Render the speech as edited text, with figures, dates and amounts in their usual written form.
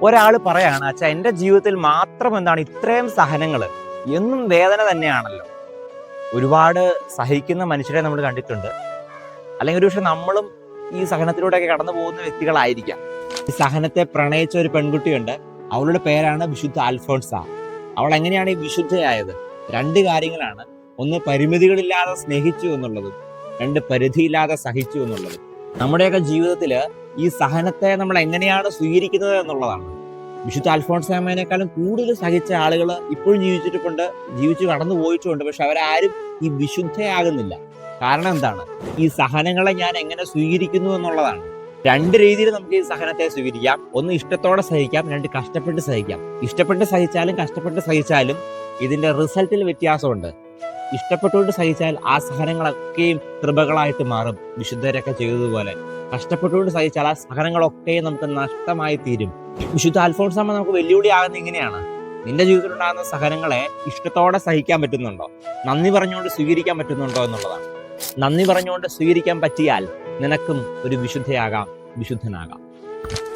ഒരാൾ പറയാണ്, അച്ഛാ എൻ്റെ ജീവിതത്തിൽ മാത്രം എന്താണ് ഇത്രയും സഹനങ്ങൾ, എന്നും വേദന തന്നെയാണല്ലോ. ഒരുപാട് സഹിക്കുന്ന മനുഷ്യരെ നമ്മൾ കണ്ടിട്ടുണ്ട്. അല്ലെങ്കിൽ ഒരുപക്ഷെ നമ്മളും ഈ സഹനത്തിലൂടെയൊക്കെ കടന്നു പോകുന്ന വ്യക്തികളായിരിക്കാം. ഈ സഹനത്തെ പ്രണയിച്ച ഒരു പെൺകുട്ടിയുണ്ട്. അവളുടെ പേരാണ് വിശുദ്ധ അൽഫോൺസ. അവൾ എങ്ങനെയാണ് ഈ വിശുദ്ധയായത്? രണ്ട് കാര്യങ്ങളാണ്. ഒന്ന്, പരിമിതികളില്ലാതെ സ്നേഹിച്ചു എന്നുള്ളതും, രണ്ട്, പരിധിയില്ലാതെ സഹിച്ചു എന്നുള്ളതും. നമ്മുടെയൊക്കെ ജീവിതത്തിൽ ഈ സഹനത്തെ നമ്മൾ എങ്ങനെയാണ് സ്വീകരിക്കുന്നത് എന്നുള്ളതാണ്. വിശുദ്ധ അൽഫോൺസാമ്മേനേക്കാളും കൂടുതൽ സഹിച്ച ആളുകൾ ഇപ്പോഴും ജീവിച്ചു കടന്നു പോയിട്ടുണ്ട്. പക്ഷെ അവരാരും ഈ വിശുദ്ധയാകുന്നില്ല. കാരണം എന്താണ്? ഈ സഹനങ്ങളെ ഞാൻ എങ്ങനെ സ്വീകരിക്കുന്നു എന്നുള്ളതാണ്. രണ്ട് രീതിയിൽ നമുക്ക് ഈ സഹനത്തെ സ്വീകരിക്കാം. ഒന്ന്, ഇഷ്ടത്തോടെ സഹിക്കാം. രണ്ട്, കഷ്ടപ്പെട്ട് സഹിക്കാം. ഇഷ്ടപ്പെട്ട് സഹിച്ചാലും കഷ്ടപ്പെട്ട് സഹിച്ചാലും ഇതിന്റെ റിസൾട്ടിൽ വ്യത്യാസമുണ്ട്. ഇഷ്ടപ്പെട്ടുകൊണ്ട് സഹിച്ചാൽ ആ സഹനങ്ങളൊക്കെയും കൃപകളായിട്ട് മാറും, വിശുദ്ധരൊക്കെ ചെയ്തതുപോലെ. കഷ്ടപ്പെട്ടുകൊണ്ട് സഹിച്ചാൽ ആ സഹനങ്ങളൊക്കെയും നമുക്ക് നഷ്ടമായി തീരും. വിശുദ്ധ അൽഫോൺസാമ്മ നമുക്ക് വെല്ലുവിളിയാകുന്ന ഇങ്ങനെയാണ്: നിന്റെ ജീവിതത്തിലുണ്ടാകുന്ന സഹനങ്ങളെ ഇഷ്ടത്തോടെ സഹിക്കാൻ പറ്റുന്നുണ്ടോ? നന്ദി പറഞ്ഞുകൊണ്ട് സ്വീകരിക്കാൻ പറ്റുന്നുണ്ടോ എന്നുള്ളതാണ്. നന്ദി പറഞ്ഞുകൊണ്ട് സ്വീകരിക്കാൻ പറ്റിയാൽ നിനക്കും ഒരു വിശുദ്ധനാകാം.